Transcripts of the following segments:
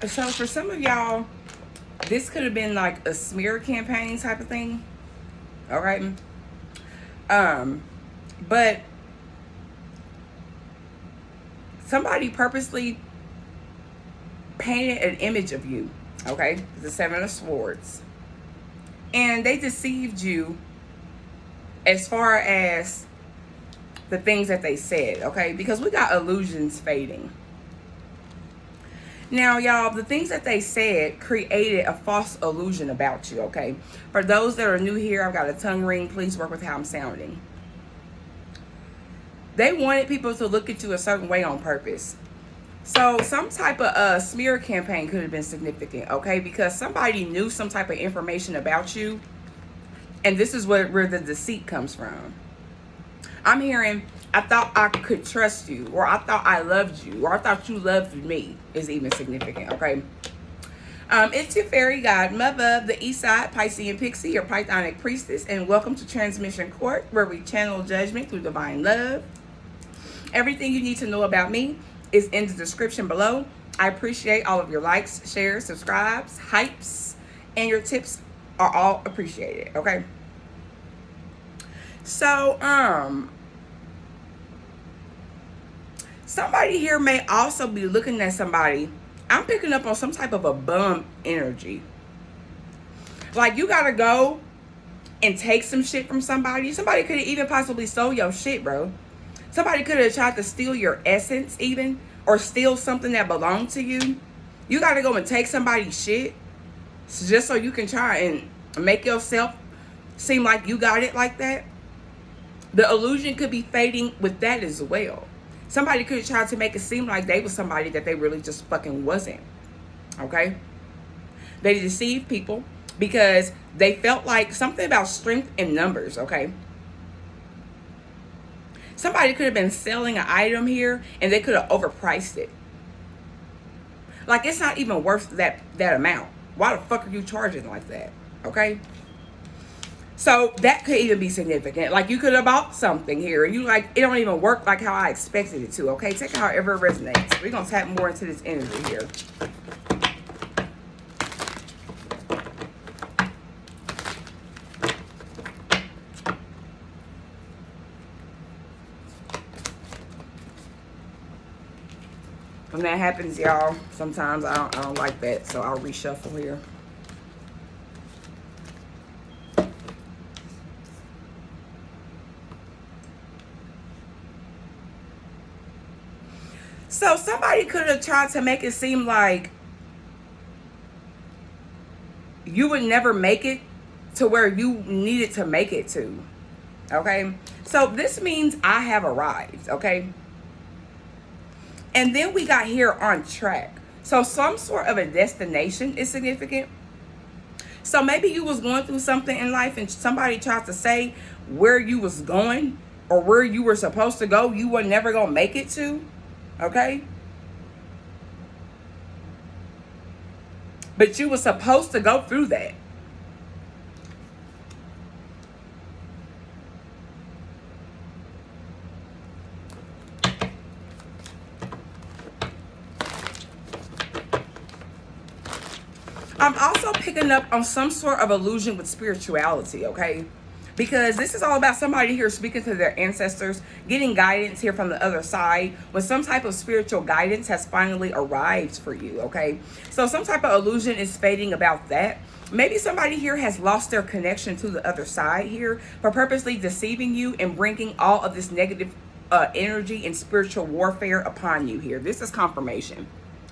So for some of y'all, this could have been like a smear campaign type of thing. All right. But somebody purposely painted an image of you. Okay. The Seven of Swords. And they deceived you as far as the things that they said. Okay. Because we got illusions fading. Now, y'all, the things that they said created a false illusion about you, okay? For those that are new here, I've got a tongue ring. Please work with how I'm sounding. They wanted people to look at you a certain way on purpose. So some type of smear campaign could have been significant, okay? Because somebody knew some type of information about you. And this is where the deceit comes from. I'm hearing, I thought I could trust you, or I thought I loved you, or I thought you loved me is even significant, okay? It's your fairy godmother, the Eastside Piscean Pixie, your Pythonic priestess, and welcome to Transmission Court, where we channel judgment through divine love. Everything you need to know about me is in the description below. I appreciate all of your likes, shares, subscribes, hypes, and your tips are all appreciated, okay? So, somebody here may also be looking at somebody. I'm picking up on some type of a bum energy. Like you gotta go and take some shit from somebody. Somebody could have even possibly stole your shit, bro. Somebody could have tried to steal your essence even, or steal something that belonged to you. You gotta go and take somebody's shit just so you can try and make yourself seem like you got it like that. The illusion could be fading with that as well. Somebody could have tried to make it seem like they was somebody that they really just fucking wasn't. Okay? They deceived people because they felt like something about strength in numbers, okay? Somebody could have been selling an item here and they could have overpriced it. Like it's not even worth that amount. Why the fuck are you charging like that? Okay? So that could even be significant. Like you could have bought something here and you like, it don't even work like how I expected it to. Okay, take it however it resonates. We're going to tap more into this energy here. When that happens, y'all, sometimes I don't like that. So I'll reshuffle here. So somebody could have tried to make it seem like you would never make it to where you needed to make it to. Okay? So this means I have arrived. Okay? And then we got here on track. So some sort of a destination is significant. So maybe you was going through something in life and somebody tried to say where you was going or where you were supposed to go, you were never going to make it to. Okay? But you were supposed to go through that. I'm also picking up on some sort of illusion with spirituality, okay? Because this is all about somebody here speaking to their ancestors, getting guidance here from the other side, when some type of spiritual guidance has finally arrived for you, okay? So some type of illusion is fading about that. Maybe somebody here has lost their connection to the other side here for purposely deceiving you and bringing all of this negative energy and spiritual warfare upon you here. This is confirmation,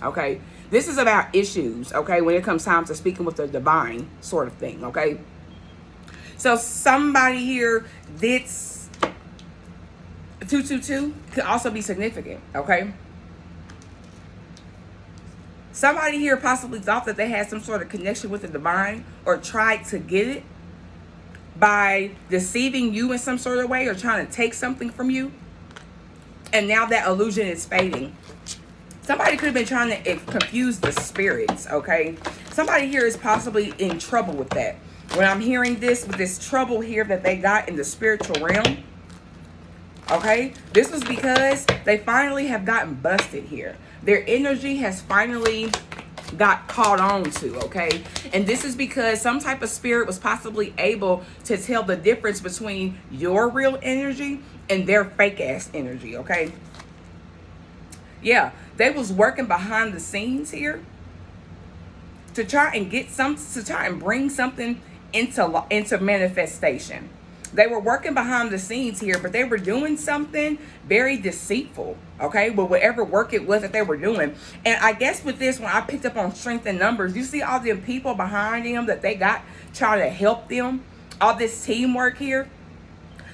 okay? This is about issues, okay, when it comes time to speaking with the divine sort of thing, okay? So somebody here, this 222 could also be significant, okay? Somebody here possibly thought that they had some sort of connection with the divine or tried to get it by deceiving you in some sort of way or trying to take something from you. And now that illusion is fading. Somebody could have been trying to confuse the spirits, okay? Somebody here is possibly in trouble with that. When I'm hearing this, with this trouble here that they got in the spiritual realm, okay? This was because they finally have gotten busted here. Their energy has finally got caught on to, okay? And this is because some type of spirit was possibly able to tell the difference between your real energy and their fake ass energy, okay? Yeah, they was working behind the scenes here to try and bring something into manifestation. They were working behind the scenes here, but they were doing something very deceitful, okay, with whatever work it was that they were doing. And I guess with this, when I picked up on strength and numbers, you see all them people behind them that they got trying to help them, all this teamwork here.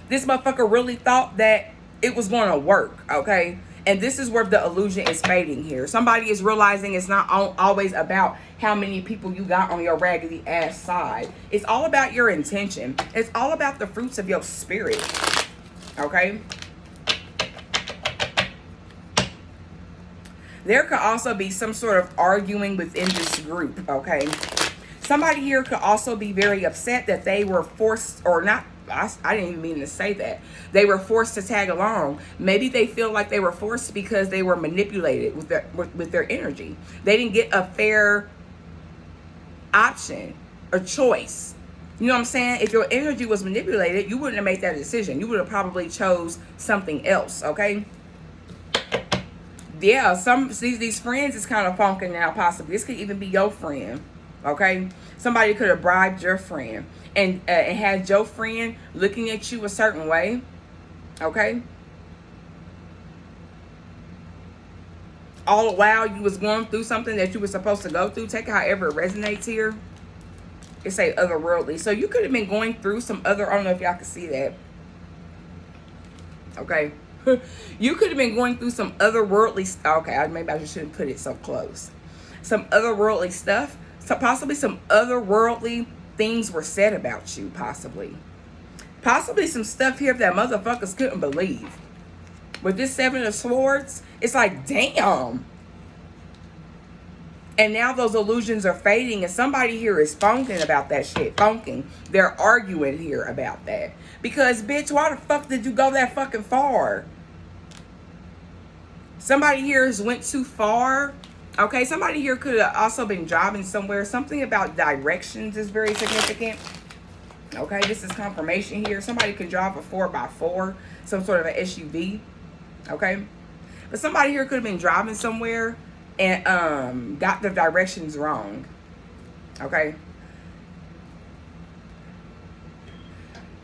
This motherfucker really thought that it was going to work, okay? And this is where the illusion is fading here. Somebody is realizing it's not always about how many people you got on your raggedy ass side. It's all about your intention. It's all about the fruits of your spirit, okay? There could also be some sort of arguing within this group, okay? Somebody here could also be very upset that they were forced, or not, I didn't even mean to say that. They were forced to tag along. Maybe they feel like they were forced because they were manipulated with their energy. They didn't get a fair option, a choice. You know what I'm saying? If your energy was manipulated, you wouldn't have made that decision. You would have probably chose something else, okay? Yeah, these friends is kind of funking now, possibly. This could even be your friend, okay? Somebody could have bribed your friend and had your friend looking at you a certain way, okay? All the while you was going through something that you were supposed to go through. Take it however it resonates here. It say otherworldly. So you could have been going through some other, I don't know if y'all can see that. Okay. You could have been going through some otherworldly stuff. Okay, maybe I just shouldn't put it so close. Some otherworldly stuff. So possibly some otherworldly things were said about you, possibly. Possibly some stuff here that motherfuckers couldn't believe. With this 7 of Swords, it's like, damn. And now those illusions are fading, and somebody here is funking about that shit. Funking. They're arguing here about that. Because, bitch, why the fuck did you go that fucking far? Somebody here has went too far. Okay, somebody here could have also been driving somewhere. Something about directions is very significant. Okay, this is confirmation here. Somebody could drive a 4x4, some sort of an SUV. Okay, but somebody here could have been driving somewhere and got the directions wrong. Okay,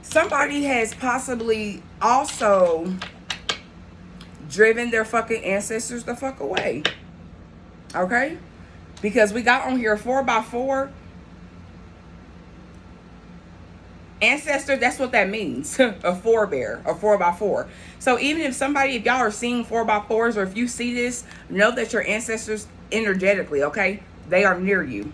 somebody has possibly also driven their fucking ancestors the fuck away. Okay, because we got on here a 4x4. Ancestor, that's what that means. A forebear, a 4x4. So even if y'all are seeing 4x4s, or if you see this, know that your ancestors energetically, okay, they are near you.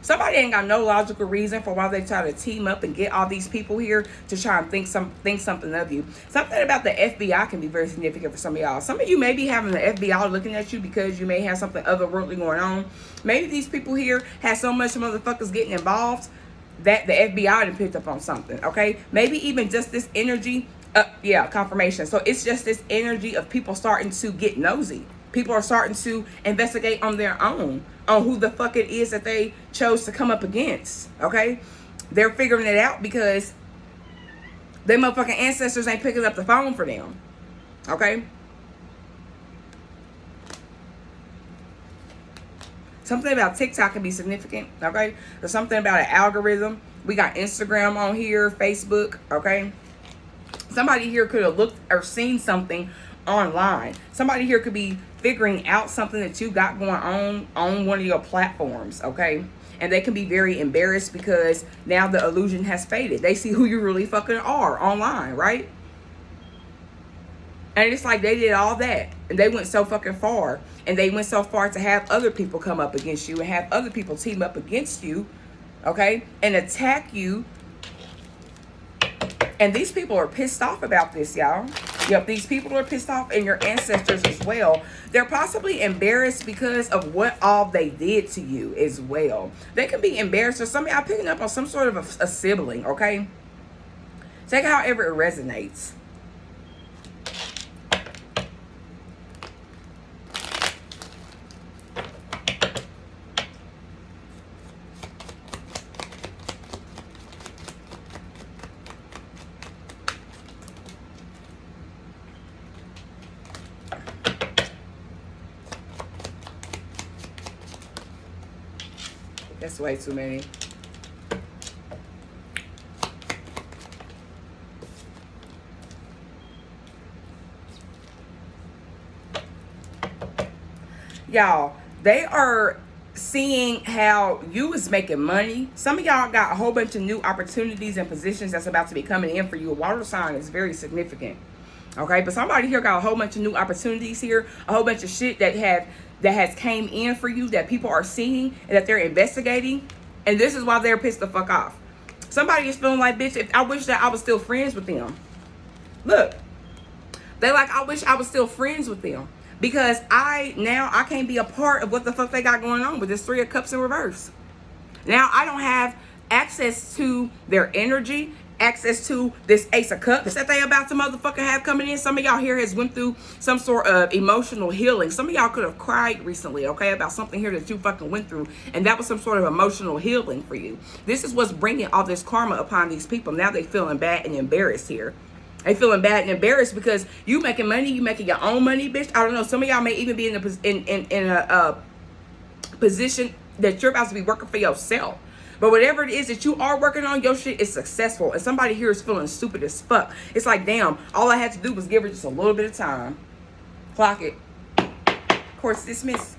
Somebody ain't got no logical reason for why they try to team up and get all these people here to try and think something of you. Something about the FBI can be very significant for some of y'all. Some of you may be having the FBI looking at you because you may have something otherworldly going on. Maybe these people here have so much motherfuckers getting involved that the FBI done picked up on something, okay? Maybe even just this energy, yeah, confirmation. So it's just this energy of people starting to get nosy. People are starting to investigate on their own on who the fuck it is that they chose to come up against, okay? They're figuring it out because their motherfucking ancestors ain't picking up the phone for them, okay? Something about TikTok can be significant, okay? There's something about an algorithm. We got Instagram on here, Facebook, okay? Somebody here could have looked or seen something online. Somebody here could be figuring out something that you got going on one of your platforms, okay? And they can be very embarrassed because now the illusion has faded. They see who you really fucking are online, right? And it's like they did all that and they went so fucking far, and they went so far to have other people come up against you and have other people team up against you, okay, and attack you. And these people are pissed off about this, y'all. Yep, these people are pissed off, and your ancestors as well. They're possibly embarrassed because of what all they did to you as well. They can be embarrassed, or somebody, I'm picking up on some sort of a sibling, okay? Take it however it resonates. That's way too many. Y'all, they are seeing how you is making money. Some of y'all got a whole bunch of new opportunities and positions that's about to be coming in for you. A water sign is very significant. Okay, but somebody here got a whole bunch of new opportunities here, a whole bunch of shit that has came in for you that people are seeing and that they're investigating, and this is why they're pissed the fuck off. Somebody is feeling like, bitch, if I wish that I was still friends with them. Look, they like, I wish I was still friends with them because I can't be a part of what the fuck they got going on with this 3 of Cups in reverse. Now I don't have access to their energy, access to this Ace of Cups that they about to motherfucking have coming in. Some of y'all here has went through some sort of emotional healing. Some of y'all could have cried recently, okay, about something here that you fucking went through, and that was some sort of emotional healing for you. This is what's bringing all this karma upon these people. Now they feeling bad and embarrassed here. They feeling bad and embarrassed because you making money, you making your own money, bitch. I don't know. Some of y'all may even be in a position that you're about to be working for yourself. But whatever it is that you are working on, your shit is successful. And somebody here is feeling stupid as fuck. It's like, damn, all I had to do was give her just a little bit of time. Clock it. Course dismissed.